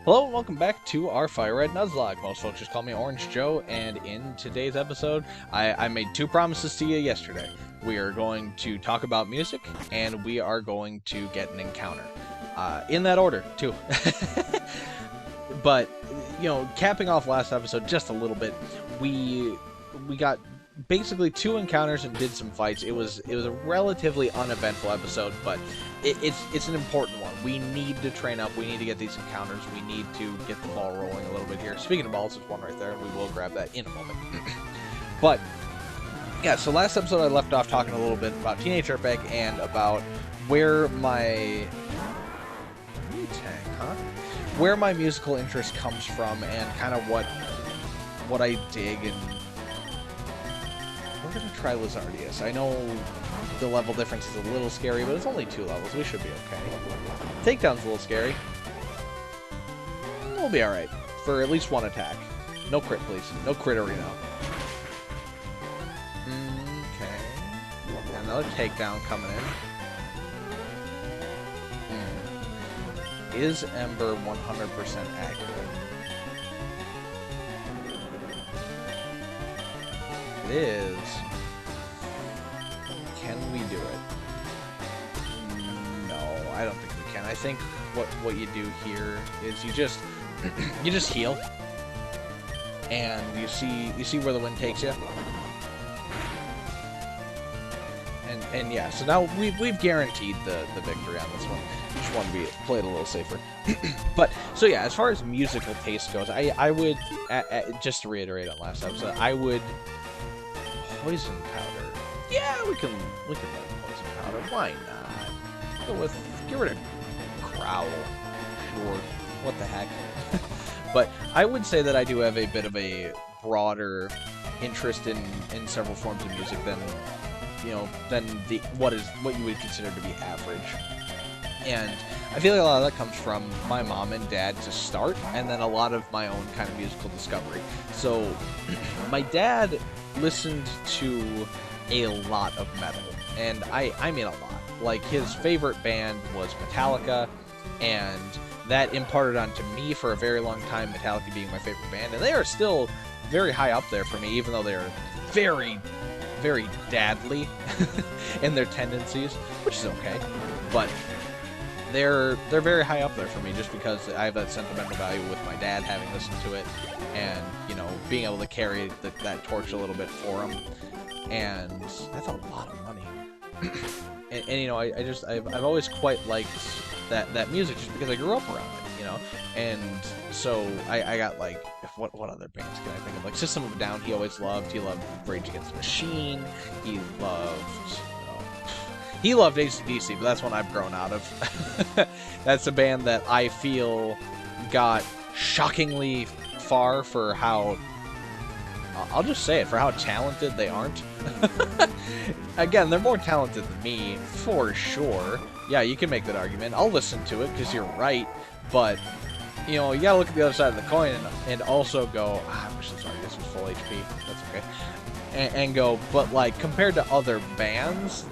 Hello and welcome back to our Fire Red Nuzlocke. Most folks just call me Orange Joe, and in today's episode, I made two promises to you yesterday. We are going to talk about music, and we are going to get an encounter. In that order, too. But, you know, capping off last episode just a little bit, we got basically two encounters and did some fights. It was a relatively uneventful episode, but it's an important one. We need to train up. We need to get these encounters. We need to get the ball rolling a little bit here. Speaking of balls, there's one right there, and we will grab that in a moment. But yeah, so last episode I left off talking a little bit about Teenage Dirtbag and about where my where my musical interest comes from and kind of what I dig. And we're gonna try Lizardius. I know the level difference is a little scary, but it's only 2 levels. We should be okay. Takedown's a little scary. We'll be alright. For at least one attack. No crit, please. No crit or no. Okay. Another takedown coming in. Is Ember 100% accurate? It is. Can we do it? No, I don't think we can. I think what you do here is you just heal, and you see where the wind takes you. And yeah, so now we've guaranteed the victory on this one. Just want to play it a little safer. But so yeah, as far as musical taste goes, I would just to reiterate on last episode, I would poison powder. Yeah, we can let poison powder. Why not? Get rid of growl. Sure. What the heck? But I would say that I do have a bit of a broader interest in several forms of music than what you would consider to be average. And I feel like a lot of that comes from my mom and dad to start, and then a lot of my own kind of musical discovery. So my dad listened to a lot of metal, and I mean a lot. Like, his favorite band was Metallica, and that imparted onto me for a very long time, Metallica being my favorite band, and they are still very high up there for me, even though they're very, very dadly in their tendencies, which is okay, but they're very high up there for me just because I have that sentimental value with my dad having listened to it, and being able to carry that torch a little bit for him. And that's a lot of money. I've always quite liked that music just because I grew up around it, and so I got like, what other bands can I think of? Like System of a Down, he loved Rage Against the Machine, he loved AC/DC, but that's one I've grown out of. That's a band that I feel got shockingly far for how, I'll just say it, for how talented they aren't. Again, they're more talented than me, for sure. Yeah, you can make that argument. I'll listen to it, because you're right, but, you gotta look at the other side of the coin and also go, I wish this was full HP, that's okay. And go, but like, compared to other bands,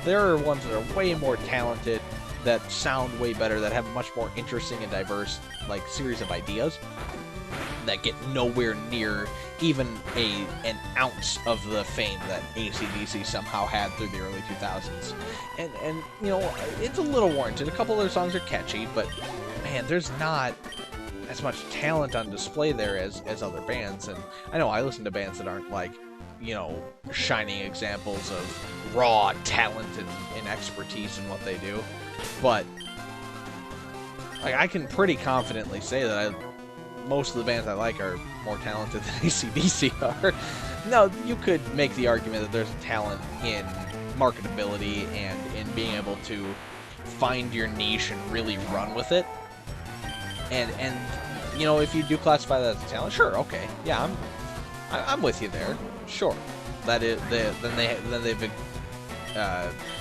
there are ones that are way more talented, that sound way better, that have a much more interesting and diverse, like, series of ideas, that get nowhere near even an ounce of the fame that AC/DC somehow had through the early 2000s. And it's a little warranted. A couple of their songs are catchy, but, man, there's not as much talent on display there as other bands. And I know I listen to bands that aren't, like, shining examples of raw talent and expertise in what they do, but like, I can pretty confidently say that most of the bands I like are more talented than AC/DC are. No, you could make the argument that there's a talent in marketability and in being able to find your niche and really run with it, and if you do classify that as a talent, sure, okay, yeah, I'm with you there. Sure, that is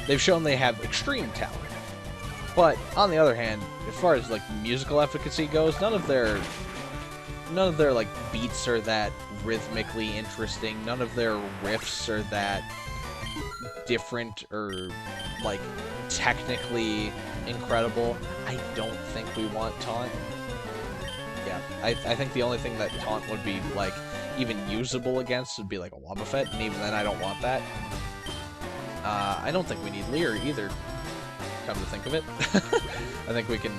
they've shown they have extreme talent. But on the other hand, as far as like musical efficacy goes, none of their like beats are that rhythmically interesting. None of their riffs are that different or like technically incredible. I don't think we want Taunt. yeah. I think the only thing that Taunt would be, like, even usable against would be, like, a Wobbuffet, and even then I don't want that. I don't think we need Leer either, come to think of it. I think we can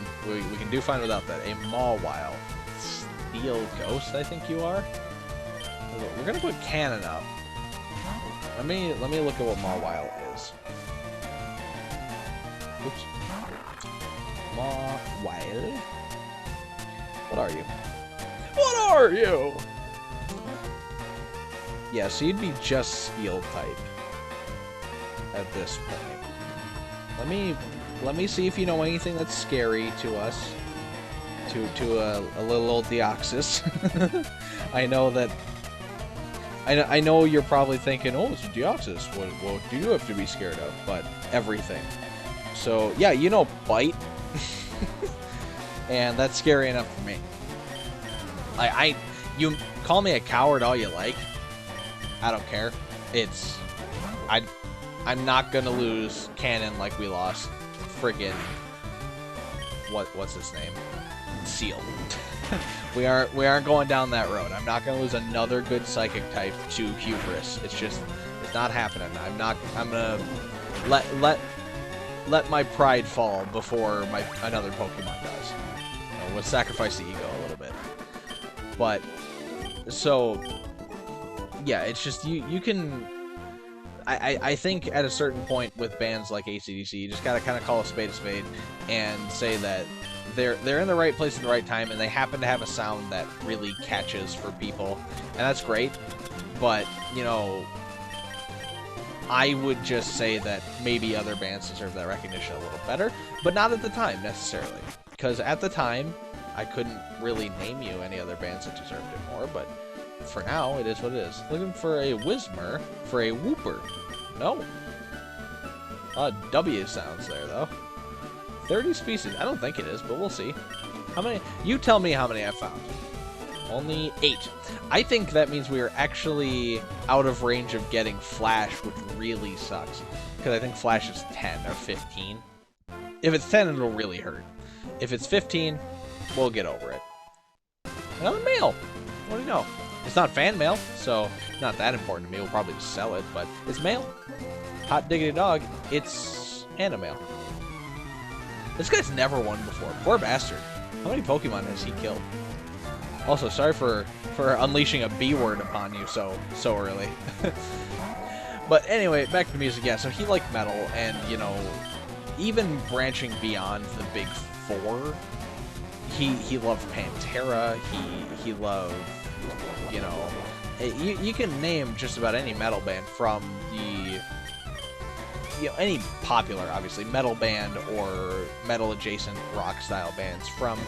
do fine without that. A Mawile. Steel Ghost, I think you are? We're gonna put Cannon up. Let me look at what Mawile is. Oops. Mawile. What are you? What are you? Yeah, so you'd be just Steel type at this point. Let me see if you know anything that's scary to us. To a little old Deoxys. I know that. I know you're probably thinking, oh, it's a Deoxys. What do you have to be scared of? But everything. So yeah, you know, Bite, and that's scary enough for me. You call me a coward all you like. I don't care. I'm not gonna lose Cannon like we lost friggin' what's his name? Seal. we aren't going down that road. I'm not gonna lose another good psychic type to Hubris. It's not happening. I'm gonna let my pride fall before another Pokemon does. You know, we'll sacrifice the ego a little bit. But so yeah, it's just you can. I think at a certain point with bands like AC/DC, you just gotta kind of call a spade and say that they're in the right place at the right time, and they happen to have a sound that really catches for people, and that's great. But you know, I would just say that maybe other bands deserve that recognition a little better, but not at the time necessarily, because at the time I couldn't really name you any other bands that deserved it more. But for now, it is what it is. Looking for a Whismur for a Wooper. No. W sounds there, though. 30 species. I don't think it is, but we'll see. How many? You tell me how many I found. Only 8. I think that means we are actually out of range of getting Flash, which really sucks. Because I think Flash is 10 or 15. If it's 10, it'll really hurt. If it's 15, we'll get over it. Another mail. What do you know? It's not fan mail, so not that important to me. We'll probably just sell it, but it's mail. Hot diggity dog, it's animail. This guy's never won before. Poor bastard. How many Pokemon has he killed? Also, sorry for unleashing a B word upon you so early. But anyway, back to music. Yeah, so he liked metal, and you know, even branching beyond the big four, he loved Pantera. He loved, you know, you can name just about any metal band from the, you know, any popular, obviously, metal band or metal adjacent rock style bands from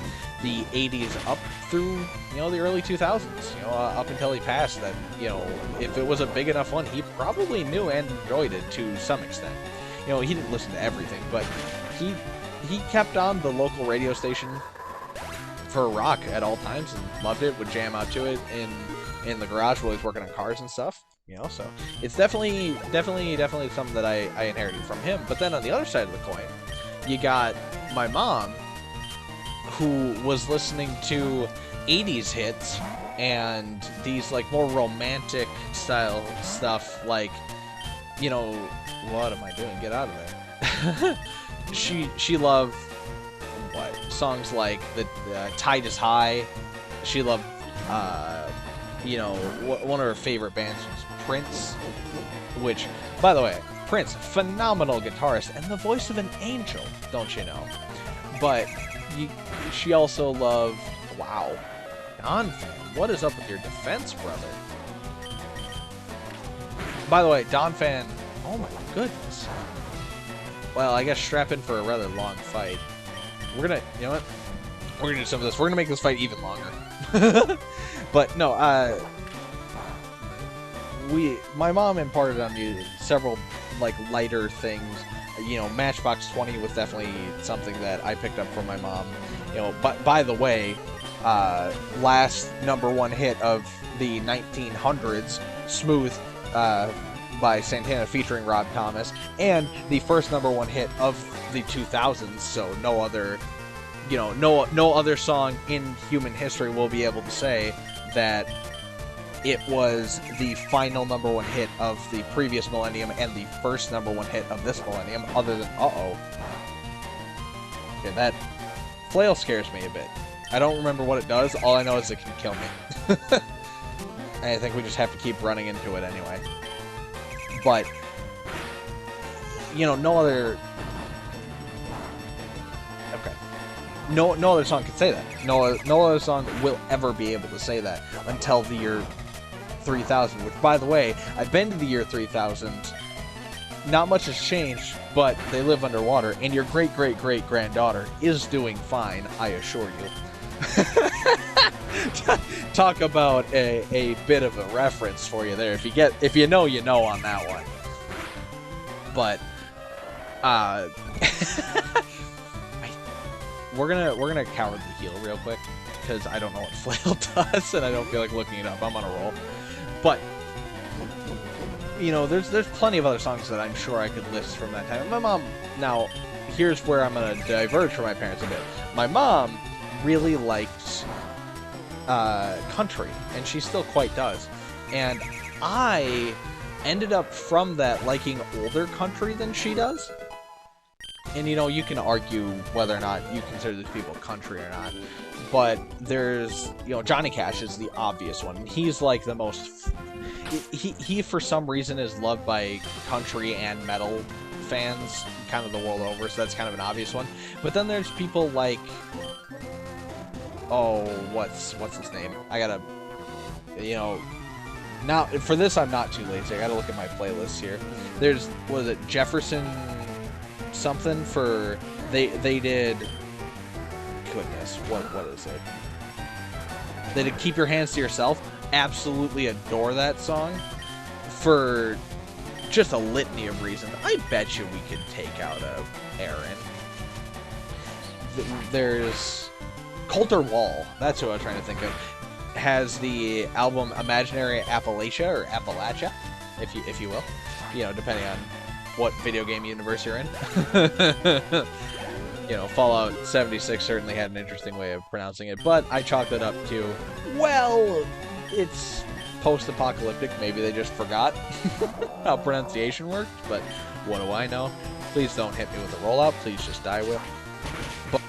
the 80s up through, you know, the early 2000s, you know, up until he passed. That, you know, if it was a big enough one, he probably knew and enjoyed it to some extent. You know, he didn't listen to everything, but he kept on the local radio station for rock at all times and loved it, would jam out to it in the garage while he was working on cars and stuff, you know. So it's definitely something that I inherited from him. But then on the other side of the coin, you got my mom, who was listening to 80s hits and these like more romantic style stuff, like, you know, what am I doing? Get out of there. she loved what songs like the Tide is High. She loved you know, one of her favorite bands was Prince, which, by the way, Prince, phenomenal guitarist and the voice of an angel, don't you know? But she also loved, wow, Donphan. What is up with your defense, brother? By the way, Donphan, oh my goodness. Well, I guess strap in for a rather long fight. We're gonna, you know what? We're gonna do some of this. We're gonna make this fight even longer. But no, my mom imparted on me several like lighter things. You know, Matchbox 20 was definitely something that I picked up from my mom. You know, but by the way, last #1 hit of the 1900s, Smooth, by Santana featuring Rob Thomas, and the first #1 hit of the 2000s, so no other you know, no other song in human history will be able to say that it was the final #1 hit of the previous millennium and the first #1 hit of this millennium, other than... Uh-oh. Okay, that flail scares me a bit. I don't remember what it does. All I know is it can kill me. I think we just have to keep running into it anyway. But, you know, no other... Okay. No other song can say that. No other song will ever be able to say that until the year 3000, which, by the way, I've been to the year 3000. Not much has changed, but they live underwater, and your great-great-great-granddaughter is doing fine, I assure you. Talk about a bit of a reference for you there. If you know, you know on that one. But we're gonna cowardly heal real quick because I don't know what flail does, and I don't feel like looking it up. I'm on a roll. But you know, there's plenty of other songs that I'm sure I could list from that time. My mom, now here's where I'm gonna diverge from my parents a bit. My mom really liked country, and she still quite does. And I ended up from that liking older country than she does. And you know, you can argue whether or not you consider these people country or not. But there's, you know, Johnny Cash is the obvious one. He's like the most... He for some reason is loved by country and metal fans kind of the world over, so that's kind of an obvious one. But then there's people like... Oh, what's his name? I gotta... You know... Now, for this, I'm not too lazy. I gotta look at my playlist here. There's, what is it, Jefferson something for... They did... Goodness, what is it? They did Keep Your Hands to Yourself. Absolutely adore that song. For just a litany of reasons. I bet you we could take out Aaron. There's... Coulter Wall. That's who I was trying to think of. Has the album Imaginary Appalachia, or Appalachia, if you will. You know, depending on what video game universe you're in. You know, Fallout 76 certainly had an interesting way of pronouncing it, but I chalked it up to, well, it's post-apocalyptic. Maybe they just forgot how pronunciation worked, but what do I know? Please don't hit me with a rollout. Please just die with. But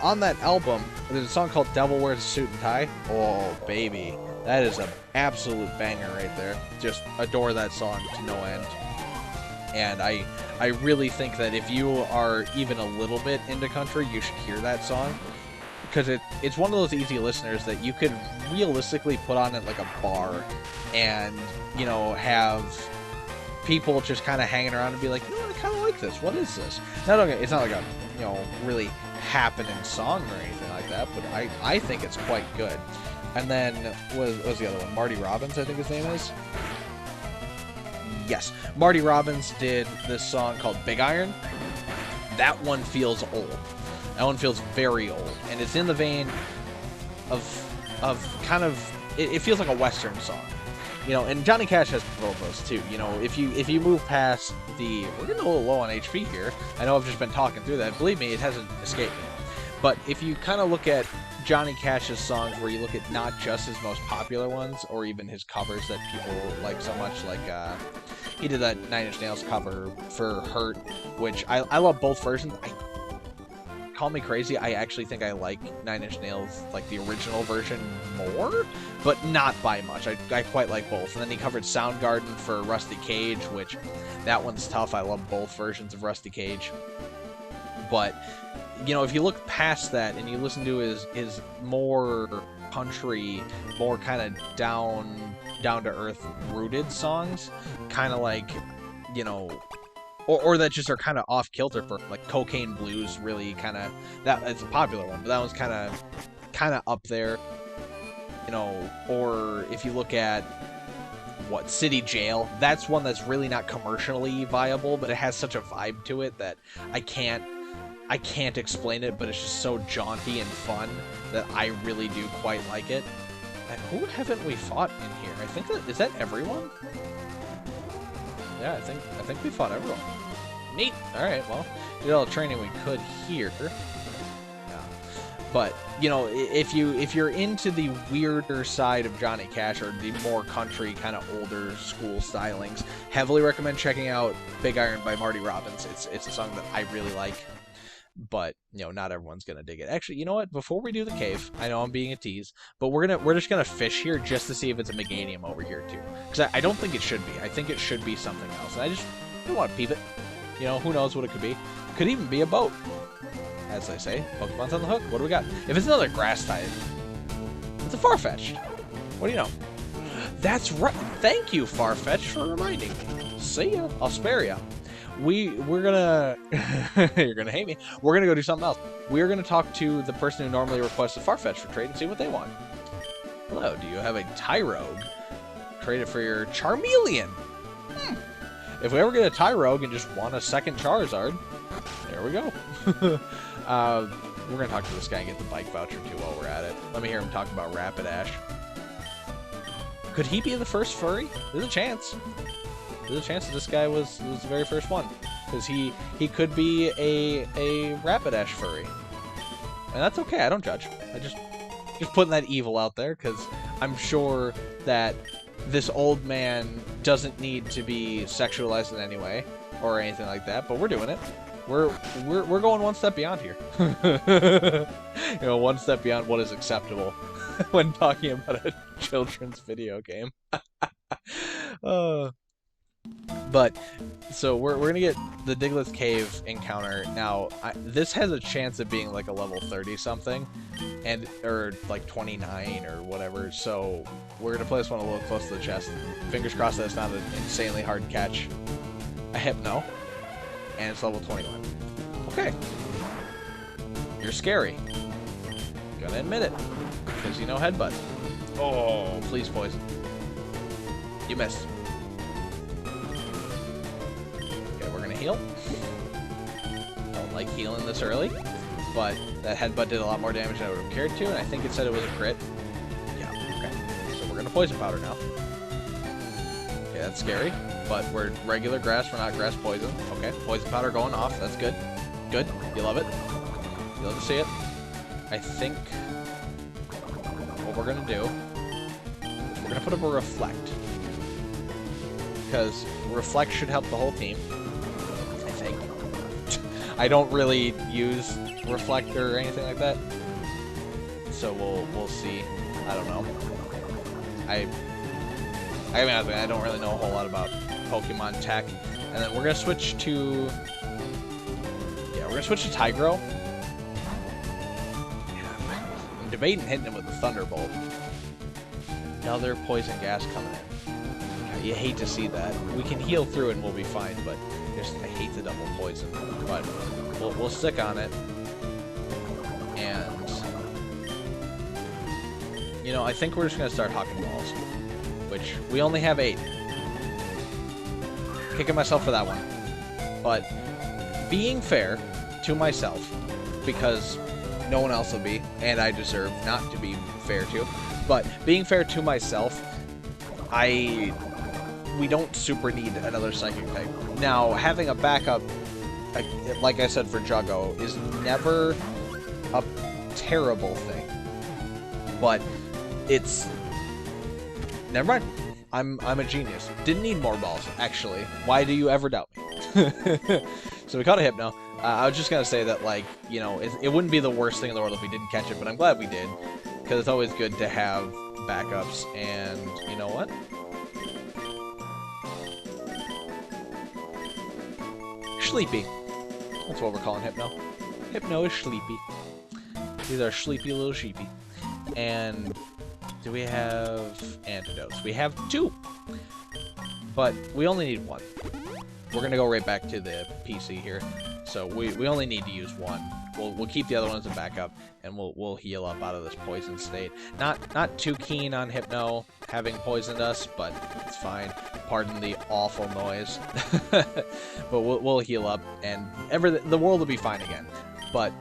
on that album, there's a song called Devil Wears a Suit and Tie. Oh, baby. That is an absolute banger right there. Just adore that song to no end. And I really think that if you are even a little bit into country, you should hear that song. Because it's one of those easy listeners that you could realistically put on at like a bar and, you know, have people just kind of hanging around and be like, you know, I kind of like this. What is this? Now, it's not like a, you know, really happening song or anything like that, but I think it's quite good. And then, what was the other one? Marty Robbins, I think his name is? Yes. Marty Robbins did this song called Big Iron. That one feels old. That one feels very old. And it's in the vein of kind of... It feels like a Western song. You know, and Johnny Cash has both those too. You know, if you move past the... We're getting a little low on HP here. I know I've just been talking through that. Believe me, it hasn't escaped me. But if you kind of look at Johnny Cash's songs, where you look at not just his most popular ones, or even his covers that people like so much, like he did that 9 Inch Nails cover for Hurt, which I love both versions. Call me crazy, I actually think I like 9 Inch Nails, like the original version, more, but not by much. I quite like both. And then he covered Soundgarden for Rusty Cage, which that one's tough. I love both versions of Rusty Cage. But you know, if you look past that and you listen to his more country, more kind of down to earth rooted songs, kind of like, you know, or that just are kind of off kilter for like Cocaine Blues, really kind of, that it's a popular one, but that one's kind of up there, you know. Or if you look at what, City Jail, that's one that's really not commercially viable, but it has such a vibe to it that I can't explain it, but it's just so jaunty and fun that I really do quite like it. And who haven't we fought in here? I think is that everyone? Yeah, I think we fought everyone. Neat. All right, well, did all the training we could here. Yeah. But, you know, if you're into the weirder side of Johnny Cash, or the more country, kind of older school stylings, heavily recommend checking out Big Iron by Marty Robbins. It's a song that I really like, but, you know, not everyone's gonna dig it. Actually, you know what? Before we do the cave, I know I'm being a tease, but we're just gonna fish here just to see if it's a Meganium over here too, because I don't think it should be. I think it should be something else, and I want to peep it. You know, who knows what it could be? Could even be a boat. As I say, Pokemon's on the hook. What do we got? If it's another grass type, it's a Farfetch'd. What do you know? That's right. Thank you, Farfetch'd, for reminding me. See ya. I'll spare ya. We're gonna you're gonna hate me. We're gonna go do something else. We're gonna talk to the person who normally requests a Farfetch'd for trade and see what they want. Hello, do you have a Tyrogue? Trade it for your Charmeleon. If we ever get a Tyrogue and just want a second Charizard, there we go. We're gonna talk to this guy and get the bike voucher too while we're at it. Let me hear him talk about Rapidash. Could he be the first furry? There's a chance. There's a chance that this guy was the very first one, because he could be a Rapidash furry, and that's okay. I don't judge. I just putting that evil out there, because I'm sure that this old man doesn't need to be sexualized in any way or anything like that. But we're doing it. We're going one step beyond here. You know, one step beyond what is acceptable when talking about a children's video game. But so we're gonna get the Diglett's Cave encounter now. This has a chance of being like a level 30 something, or like 29 or whatever. So we're gonna play this one a little close to the chest. Fingers crossed that it's not an insanely hard catch. A Hypno, and it's level 21. Okay, you're scary. Gotta admit it, because you know Headbutt. Oh, please poison. You missed. Heal. Don't like healing this early, but that Headbutt did a lot more damage than I would have cared to, and I think it said it was a crit. Yeah, okay. So we're gonna Poison Powder now. Okay, that's scary, but we're regular grass, we're not grass poison. Okay, Poison Powder going off, that's good. Good, you love it. You love to see it. I think what we're gonna do, we're gonna put up a Reflect, because Reflect should help the whole team. I don't really use Reflect or anything like that, so we'll see. I don't know. I mean, I don't really know a whole lot about Pokemon tech. And then we're gonna switch to Tigro. I'm debating hitting him with the Thunderbolt. Another poison gas coming in. You hate to see that. We can heal through it and we'll be fine, but I hate the double poison. But we'll stick on it. And you know, I think we're just gonna start Hawking Balls, which we only have 8. Kicking myself for that one. But being fair to myself, because no one else will be, and I deserve not to be fair to, but being fair to myself, we don't super need another Psychic type. Now, having a backup, like I said for Juggo, is never a terrible thing. But it's... Never mind. I'm a genius. Didn't need more balls, actually. Why do you ever doubt me? So we caught a Hypno. I was just gonna say that, like, you know, it wouldn't be the worst thing in the world if we didn't catch it, but I'm glad we did, because it's always good to have backups, and you know what? Sleepy. That's what we're calling Hypno. Hypno is sleepy. These are sleepy little sheepy. And do we have antidotes? We have 2. But we only need 1. We're gonna go right back to the PC here. So we only need to use 1. We'll keep the other ones in backup, and we'll heal up out of this poison state. Not too keen on Hypno having poisoned us, but it's fine. Pardon the awful noise. But we'll heal up, and the world will be fine again. But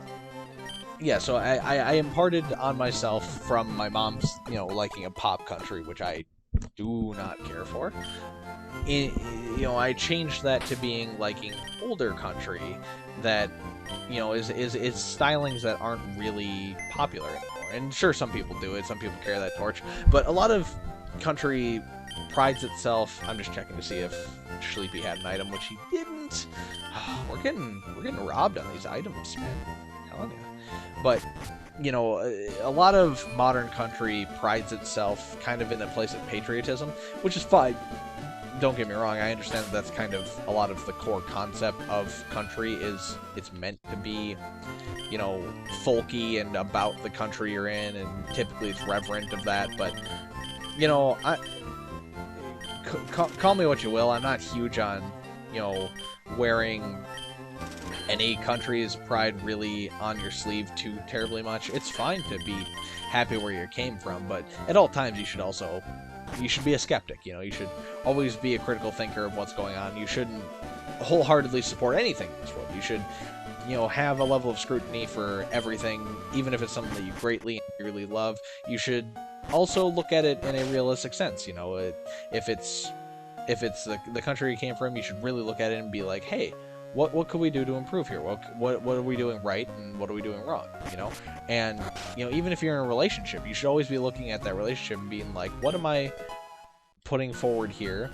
yeah, so I imparted on myself from my mom's, you know, liking of pop country, which I do not care for. You know, I changed that to being liking older country, that, you know, is stylings that aren't really popular anymore. And sure, some people do it, some people carry that torch, but a lot of country prides itself. I'm just checking to see if Sleepy had an item, which he didn't. We're getting robbed on these items, man. I'm telling you. But, you know, a lot of modern country prides itself kind of in a place of patriotism, which is fine. Don't get me wrong, I understand that that's kind of a lot of the core concept of country is it's meant to be, you know, folky and about the country you're in, and typically it's reverent of that, but, you know, call me what you will, I'm not huge on, you know, wearing any country's pride really on your sleeve too terribly much. It's fine to be happy where you came from, but at all times you should be a skeptic, you know, you should always be a critical thinker of what's going on. You shouldn't wholeheartedly support anything in this world. You should, you know, have a level of scrutiny for everything, even if it's something that you greatly and dearly love. You should also look at it in a realistic sense, you know, if it's the country you came from, you should really look at it and be like, hey, what could we do to improve here? What are we doing right and what are we doing wrong? You know, and you know, even if you're in a relationship, you should always be looking at that relationship and being like, what am I putting forward here?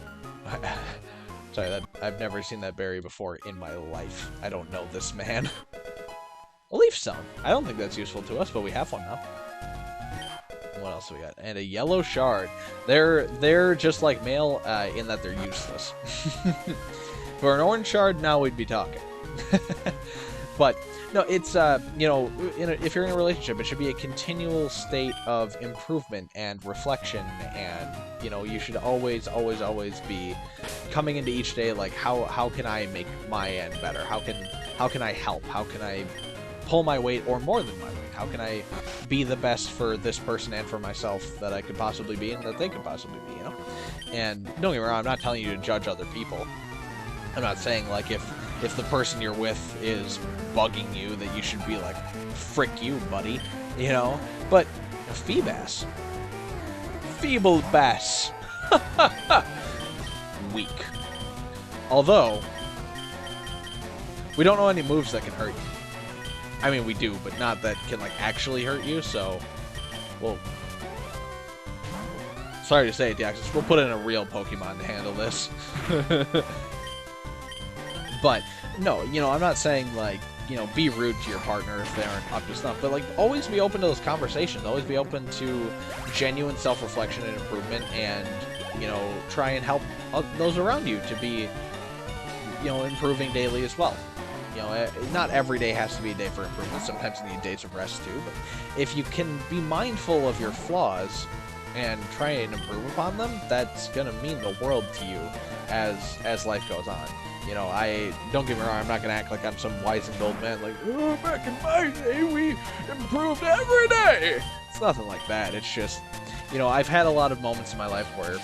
Sorry, that I've never seen that berry before in my life. I don't know this man. A leaf stone. I don't think that's useful to us, but we have one now. What else do we got? And a yellow shard. They're just like mail in that they're useless. For an orange shard, now we'd be talking. But no, it's you know, if you're in a relationship, it should be a continual state of improvement and reflection, and you know, you should always be coming into each day like, how can I make my end better? How can I help? How can I pull my weight or more than my weight? How can I be the best for this person and for myself that I could possibly be and that they could possibly be, you know? And don't get me wrong, I'm not telling you to judge other people. I'm not saying, like, if the person you're with is bugging you, that you should be like, frick you, buddy, you know? But, Feebass. Feeble bass. Weak. Although, we don't know any moves that can hurt you. I mean, we do, but not that can, like, actually hurt you, so, well, sorry to say it, Deoxys, we'll put in a real Pokemon to handle this. But, no, you know, I'm not saying, like, you know, be rude to your partner if they aren't up to stuff, but, like, always be open to those conversations, always be open to genuine self-reflection and improvement, and, you know, try and help those around you to be, you know, improving daily as well. You know, not every day has to be a day for improvement, sometimes you need days of rest too, but if you can be mindful of your flaws and try and improve upon them, that's gonna mean the world to you as life goes on. You know, don't get me wrong, I'm not gonna act like I'm some wise and old man, like, oh, back in my day, we improved every day! It's nothing like that, it's just, you know, I've had a lot of moments in my life where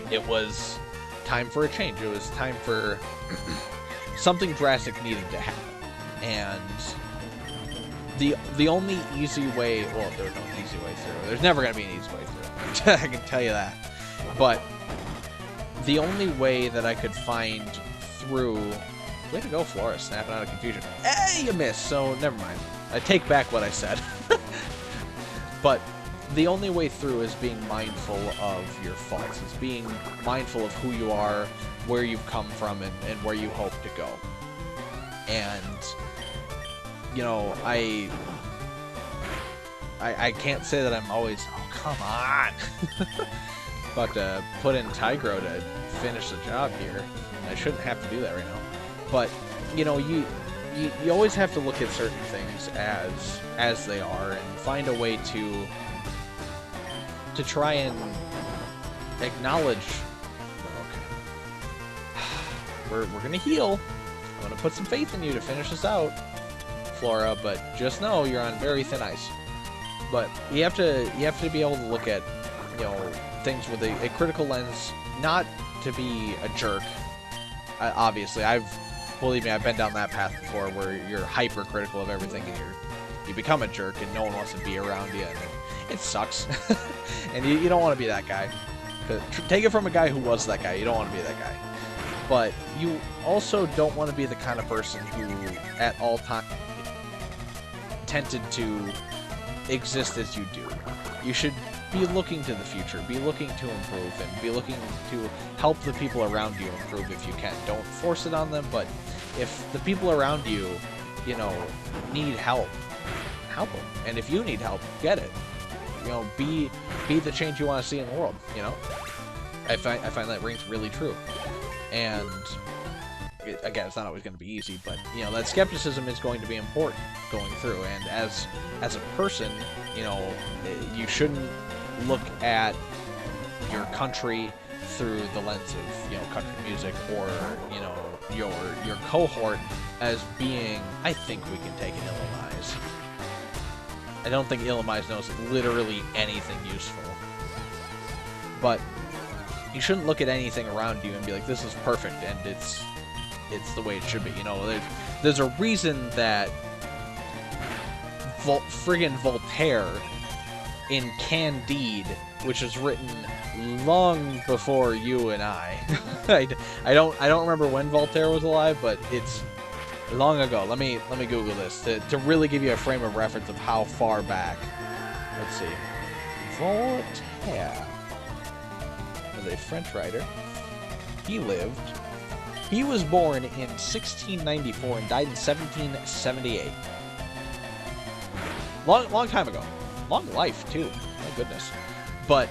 it was time for a change, it was time for something drastic needing to happen, and the only easy way, well, there's no easy way through, there's never gonna be an easy way through, I can tell you that, but the only way that I could find through... Way to go, Flora, snapping out of confusion. Hey, you missed, so never mind. I take back what I said. But the only way through is being mindful of your faults. It's being mindful of who you are, where you've come from, and where you hope to go. And, you know, I can't say that I'm always... Oh, come on! About to put in Tigro to finish the job here. I shouldn't have to do that right now. But, you know, you always have to look at certain things as they are and find a way to try and acknowledge... Okay. We're gonna heal. I'm gonna put some faith in you to finish this out, Flora, but just know you're on very thin ice. But you have to be able to look at, you know, things with a critical lens, not to be a jerk. Obviously, believe me, I've been down that path before, where you're hypercritical of everything and you become a jerk and no one wants to be around you, and it sucks. And you don't want to be that guy. Take it from a guy who was that guy. You don't want to be that guy. but you also don't want to be the kind of person who at all times tempted to exist as you do. You should be looking to the future, be looking to improve, and be looking to help the people around you improve if you can. Don't force it on them, but if the people around you, you know, need help, help them. And if you need help, get it. You know, be the change you want to see in the world, you know? I find that rings really true. And again, it's not always going to be easy, but you know, that skepticism is going to be important going through. And as a person, you know, you shouldn't look at your country through the lens of, you know, country music, or, you know, your cohort as being, I think we can take an Illumise. I don't think Illumise knows literally anything useful. But you shouldn't look at anything around you and be like, this is perfect and it's the way it should be. You know, there's a reason that friggin' Voltaire in Candide, which was written long before you and I. I don't remember when Voltaire was alive, but it's long ago. Let me Google this to really give you a frame of reference of how far back. Let's see. Voltaire was a French writer. He was born in 1694 and died in 1778. Long time ago. Long life, too. My goodness. But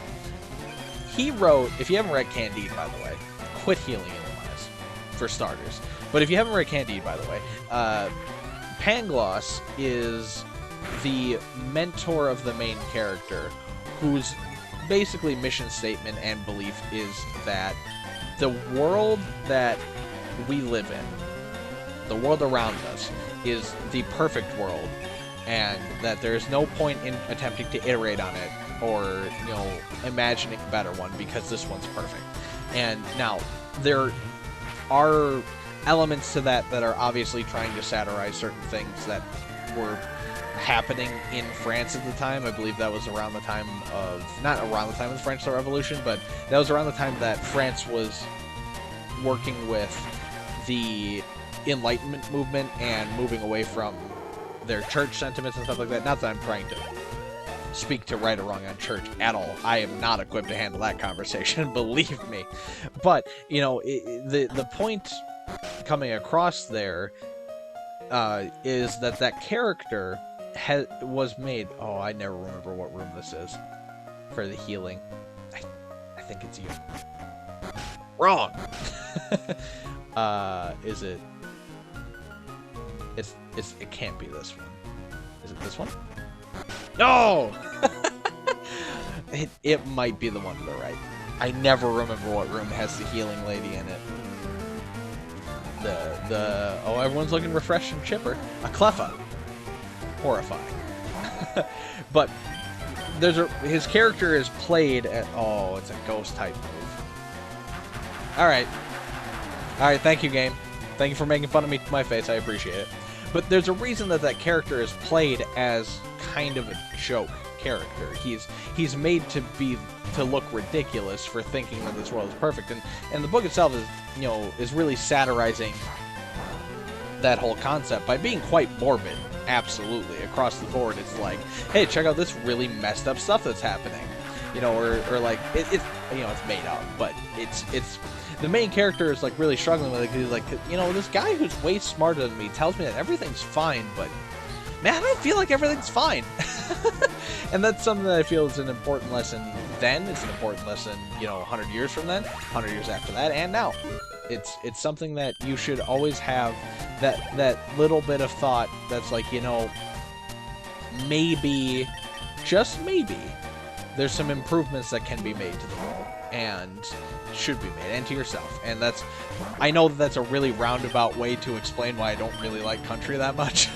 he wrote, if you haven't read Candide, by the way, quit healing Illumise, for starters. But if you haven't read Candide, by the way, Pangloss is the mentor of the main character, whose basically mission statement and belief is that the world that we live in, the world around us, is the perfect world, and that there's no point in attempting to iterate on it or, you know, imagining a better one because this one's perfect. And now, there are elements to that are obviously trying to satirize certain things that were happening in France at the time. I believe that was around the time of, not around the time of the French Revolution, but that was around the time that France was working with the Enlightenment movement and moving away from their church sentiments and stuff like that. Not that I'm trying to speak to right or wrong on church at all. I am not equipped to handle that conversation, believe me. But, you know, the point coming across there is that character was made... Oh, I never remember what room this is for the healing. I think it's you. Wrong! Is it... It can't be this one. Is it this one? No! It might be the one to the right. I never remember what room has the healing lady in it. Oh, everyone's looking refreshed and chipper. A Cleffa. Horrifying. But his character is played at... Oh, it's a ghost type move. Alright, thank you, game. Thank you for making fun of me to my face. I appreciate it. But there's a reason that character is played as kind of a joke character. He's made to look ridiculous for thinking that this world is perfect. And the book itself is, you know, is really satirizing that whole concept by being quite morbid. Absolutely. Across the board, it's like, hey, check out this really messed up stuff that's happening. You know, or like, it's, you know, it's made up, but it's the main character is like really struggling with it, because he's like, you know, this guy who's way smarter than me tells me that everything's fine, but man, I don't feel like everything's fine. And that's something that I feel is an important lesson then. It's an important lesson, you know, 100 years from then, 100 years after that, and now. It's something that you should always have, that little bit of thought that's like, you know, maybe, just maybe, there's some improvements that can be made to the world, and should be made, and to yourself. And I know that's a really roundabout way to explain why I don't really like country that much.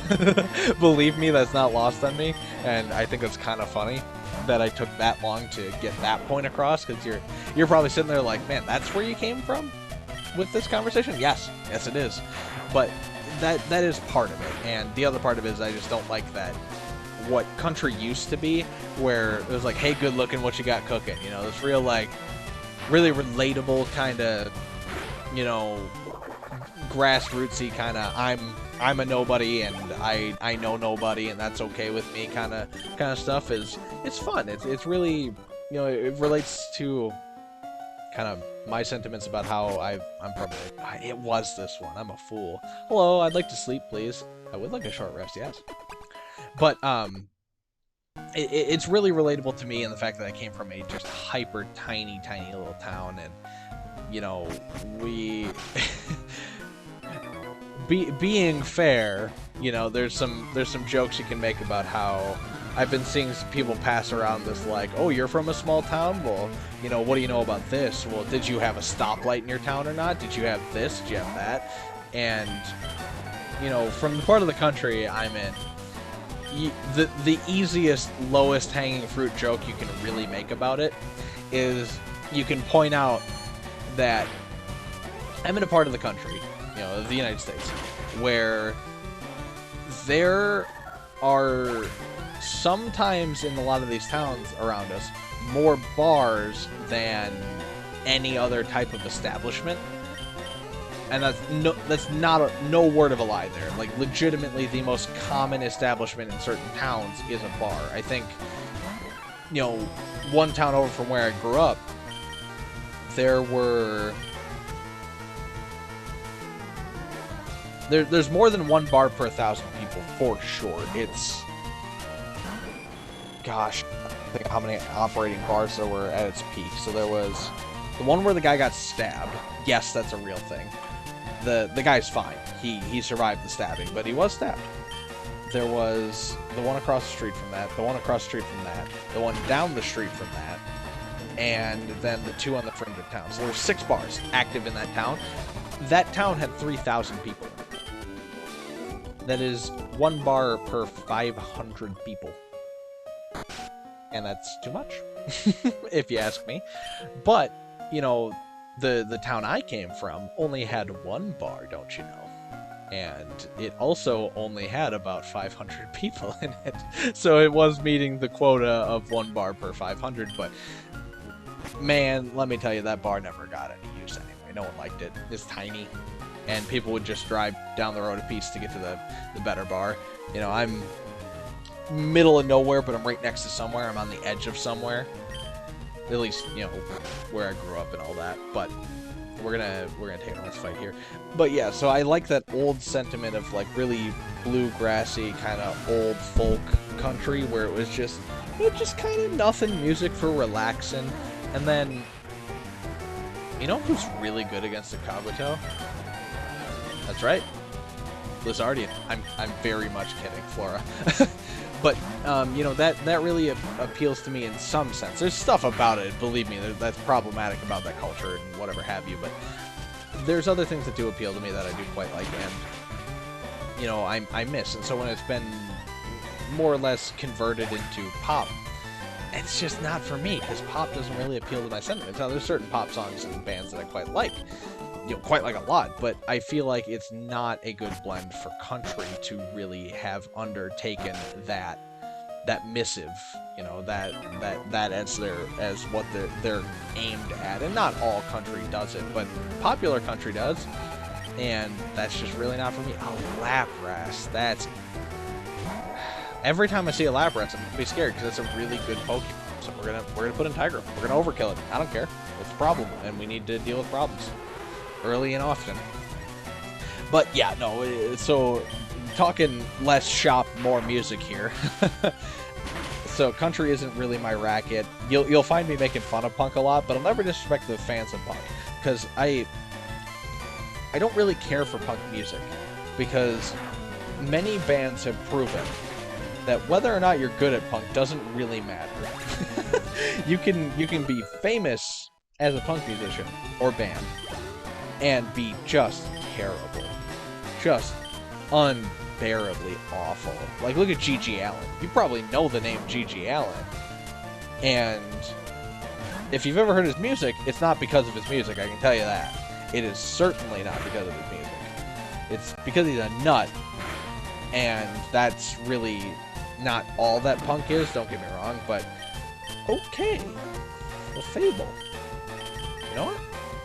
Believe me, that's not lost on me, and I think it's kind of funny that I took that long to get that point across, because you're probably sitting there like, man, that's where you came from with this conversation? Yes it is. But that is part of it, and the other part of it is I just don't like that what country used to be, where it was like, hey, good looking, what you got cooking, you know, this real, like, really relatable kind of you know, grassrootsy kind of I'm a nobody and I know nobody and that's okay with me kind of stuff it's fun. It's really, you know, it relates to kind of my sentiments about how I'm probably it was this one. I'm a fool. Hello, I'd like to sleep, please. I would like a short rest, yes. But it's really relatable to me in the fact that I came from a just hyper tiny little town, and you know, we being fair, you know, there's some jokes you can make about how I've been seeing people pass around this like, oh, you're from a small town? Well, you know, what do you know about this? Well, did you have a stoplight in your town or not? Did you have this? Did you have that? And, you know, from the part of the country I'm in, the easiest, lowest hanging fruit joke you can really make about it is you can point out that I'm in a part of the country, you know, the United States, where there are sometimes in a lot of these towns around us more bars than any other type of establishment, and that's not no word of a lie there. Like, legitimately the most common establishment in certain towns is a bar. I think, you know, one town over from where I grew up, there's more than one bar per 1,000 people for sure. It's, gosh, I think how many operating bars there were at its peak. So there was the one where the guy got stabbed. Yes, that's a real thing. The guy's fine. He survived the stabbing, but he was stabbed. There was the one across the street from that, the one across the street from that, the one down the street from that, and then the two on the fringe of town. So there were 6 bars active in that town. That town had 3,000 people. That is 1 bar per 500 people. And that's too much, if you ask me. But, you know, the town I came from only had 1 bar, don't you know? And it also only had about 500 people in it. So it was meeting the quota of 1 bar per 500, but man, let me tell you, that bar never got any use anyway. No one liked it. It's tiny, and people would just drive down the road a piece to get to the better bar. You know, I'm middle of nowhere, but I'm right next to somewhere. I'm on the edge of somewhere. At least, you know, where I grew up and all that. But we're gonna take a nice fight here. But yeah, so I like that old sentiment of like really bluegrassy kind of old folk country where it was just, you know, just kind of nothing, music for relaxing. And then, you know who's really good against the Kabuto? That's right, Blizzardian. I'm very much kidding, Flora. But, you know, that really appeals to me in some sense. There's stuff about it, believe me, that's problematic about that culture and whatever have you, but there's other things that do appeal to me that I do quite like, and, you know, I miss. And so when it's been more or less converted into pop, it's just not for me, because pop doesn't really appeal to my sentiments. Now, there's certain pop songs and bands that I quite like, you know, quite like a lot, but I feel like it's not a good blend for country to really have undertaken that missive, you know, that as what they're aimed at. And not all country does it, but popular country does, and that's just really not for me. A Lapras, that's, every time I see a Lapras, I'm gonna be scared because it's a really good Pokemon. So we're gonna put in Tiger. We're gonna overkill it. I don't care. It's a problem, and we need to deal with problems early and often. But yeah, no, so talking less shop, more music here. So country isn't really my racket. You'll find me making fun of punk a lot, but I'll never disrespect the fans of punk, because I don't really care for punk music, because many bands have proven that whether or not you're good at punk doesn't really matter. You can be famous as a punk musician or band and be just terrible. Just unbearably awful. Like, look at G.G. Allen. You probably know the name G.G. Allen. And if you've ever heard his music, it's not because of his music, I can tell you that. It is certainly not because of his music. It's because he's a nut. And that's really not all that punk is, don't get me wrong, but okay. Well, Fable. You know what?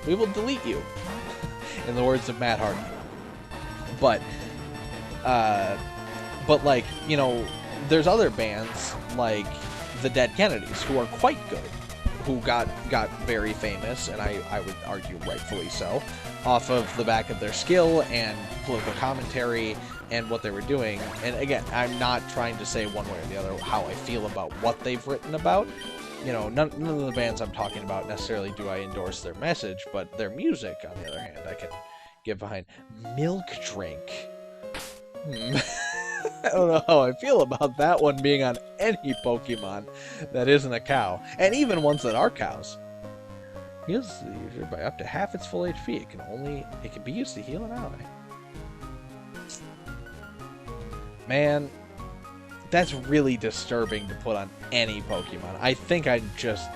We will delete you. in the words of Matt Hardy. But like, you know, there's other bands like the Dead Kennedys who are quite good, who got very famous, and I would argue rightfully so, off of the back of their skill and political commentary and what they were doing. And again, I'm not trying to say one way or the other how I feel about what they've written about. You know, none of the bands I'm talking about necessarily do I endorse their message, but their music, on the other hand, I can get behind. Milk Drink. I don't know how I feel about that one being on any Pokemon that isn't a cow, and even ones that are cows. Heals the user by up to half its full HP. It can be used to heal an ally. Man, that's really disturbing to put on any Pokemon. I think I'm just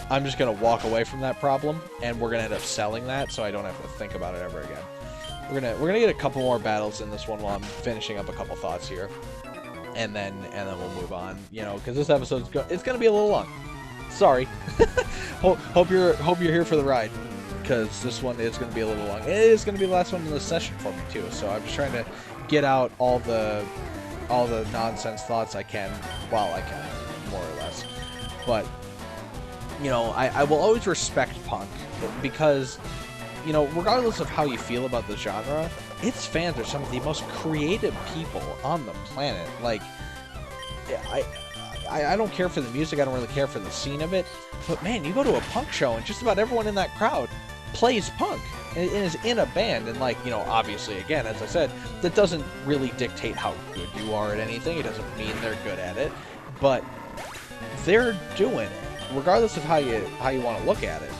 gonna walk away from that problem, and we're gonna end up selling that, so I don't have to think about it ever again. We're gonna get a couple more battles in this one while I'm finishing up a couple thoughts here, and then we'll move on. You know, because this episode's it's gonna be a little long. Sorry. hope you're here for the ride, because this one is gonna be a little long. It is gonna be the last one in this session for me too. So I'm just trying to get out all the nonsense thoughts I can while I can, more or less. But you know, I will always respect punk because, you know, regardless of how you feel about the genre, its fans are some of the most creative people on the planet. Like, I don't care for the music, I don't really care for the scene of it, but man, you go to a punk show and just about everyone in that crowd plays punk and is in a band. And like, you know, obviously, again, as I said, that doesn't really dictate how good you are at anything. It doesn't mean they're good at it, but they're doing it, regardless of how you want to look at it.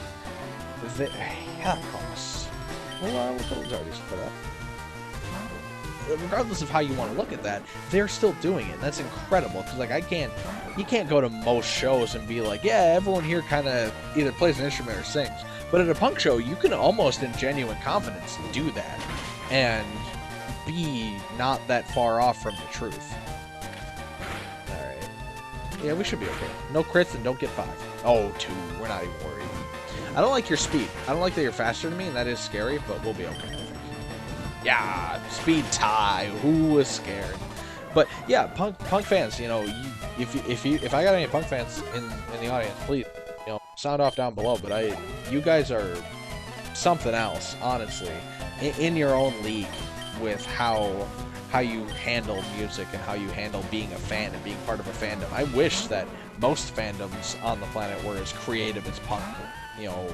Regardless of how you want to look at that, they're still doing it. That's incredible, because like you can't go to most shows and be like, yeah, everyone here kind of either plays an instrument or sings. But at a punk show, you can almost in genuine confidence do that and be not that far off from the truth. Alright. Yeah, we should be okay. No crits and don't get 5. Oh, 2. We're not even worried. I don't like your speed. I don't like that you're faster than me, and that is scary, but we'll be okay. Yeah, speed tie. Who was scared? But yeah, punk fans, you know, if I got any punk fans in the audience, please, you know, sound off down below. But you guys are something else, honestly, in your own league with how you handle music and how you handle being a fan and being part of a fandom. I wish that most fandoms on the planet were as creative as punk, you know,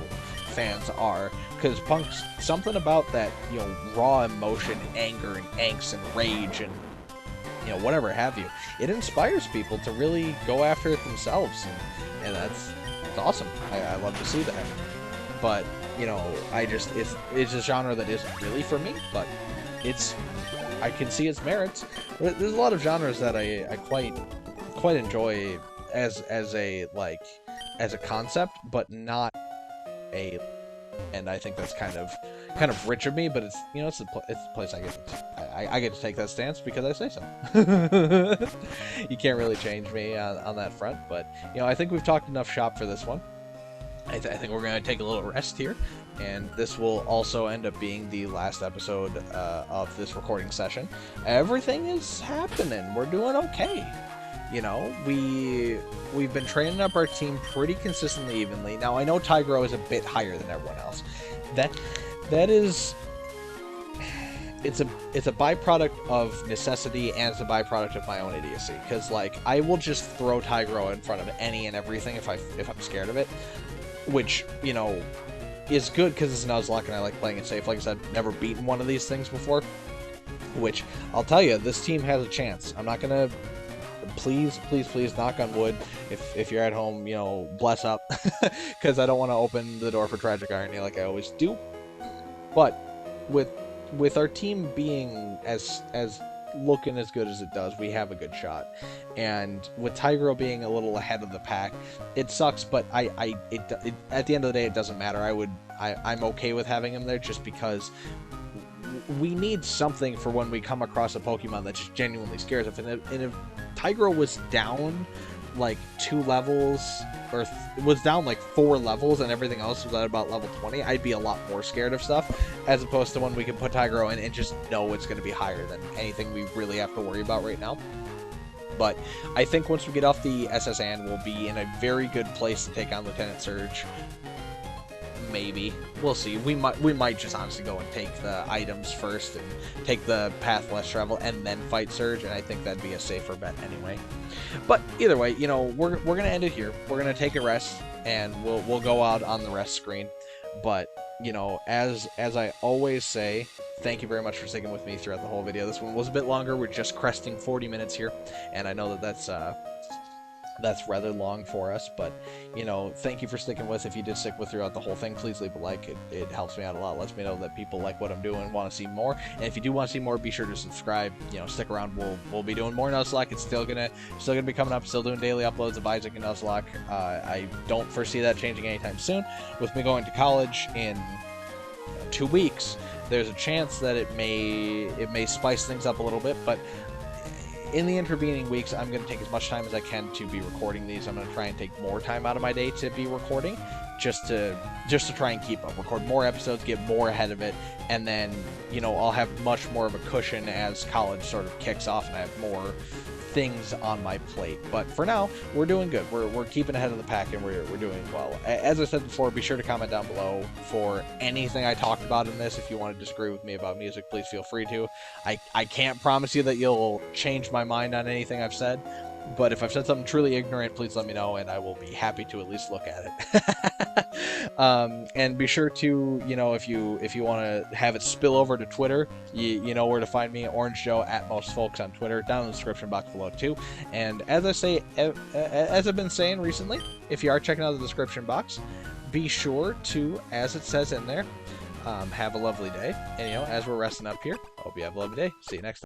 fans are, because punk's something about that, you know, raw emotion, anger and angst and rage and, you know, whatever have you. It inspires people to really go after it themselves, and that's awesome. I love to see that. But you know, it's a genre that isn't really for me, but I can see its merits. There's a lot of genres that I quite enjoy as a concept, but not and I think that's kind of rich of me, but it's, you know, it's the place I get to take that stance because I say so. You can't really change me on that front, but you know, I think we've talked enough shop for this one. I think we're going to take a little rest here, and this will also end up being the last episode of this recording session. Everything is happening. We're doing okay. You know, we've been training up our team pretty consistently evenly. Now, I know Tigro is a bit higher than everyone else. That is... It's a byproduct of necessity, and it's a byproduct of my own idiocy. Because, like, I will just throw Tigro in front of any and everything if I'm scared of it. Which, you know, is good because it's a Nuzlocke and I like playing it safe. Like I said, never beaten one of these things before. Which, I'll tell you, this team has a chance. I'm not gonna... Please, knock on wood. If you're at home, you know, bless up. Because I don't want to open the door for tragic irony like I always do. But, with our team being as looking as good as it does, we have a good shot. And with Tigro being a little ahead of the pack, it sucks, but at the end of the day, it doesn't matter. I'm okay with having him there just because we need something for when we come across a Pokemon that just genuinely scares us. And if Tigro was down like 2 levels, or it was down like 4 levels, and everything else was at about level 20, I'd be a lot more scared of stuff, as opposed to when we can put Tigero in and just know it's going to be higher than anything we really have to worry about right now. But I think once we get off the SS Anne, we'll be in a very good place to take on Lieutenant Surge. Maybe. We'll see. We might just honestly go and take the items first and take the path less travel and then fight Surge, and I think that'd be a safer bet anyway. But either way, you know, we're gonna end it here. We're gonna take a rest, and we'll go out on the rest screen. But you know, as I always say, thank you very much for sticking with me throughout the whole video. This one was a bit longer. We're just cresting 40 minutes here, and I know that that's rather long for us, but you know, thank you for sticking with. If you did stick with throughout the whole thing, please leave a like. It helps me out a lot, lets me know that people like what I'm doing and want to see more. And if you do want to see more, be sure to subscribe. You know, stick around. We'll be doing more Nuzlocke. It's still gonna be coming up. Still doing daily uploads of Isaac and Nuzlocke. I don't foresee that changing anytime soon. With me going to college in 2 weeks, there's a chance that it may spice things up a little bit, but in the intervening weeks, I'm going to take as much time as I can to be recording these. I'm going to try and take more time out of my day to be recording, just to try and keep up, record more episodes, get more ahead of it, and then, you know, I'll have much more of a cushion as college sort of kicks off and I have more things on my plate. But for now, we're doing good. We're keeping ahead of the pack, and we're doing well. As I said before, be sure to comment down below for anything I talked about in this. If you want to disagree with me about music, please feel free to. I can't promise you that you'll change my mind on anything I've said, but if I've said something truly ignorant, please let me know, and I will be happy to at least look at it. And be sure to, you know, if you want to have it spill over to Twitter, you know where to find me, Orange Joe at most folks on Twitter, down in the description box below too. And as I say, as I've been saying recently, if you are checking out the description box, be sure to, as it says in there, have a lovely day. And you know, as we're resting up here, hope you have a lovely day. See you next time.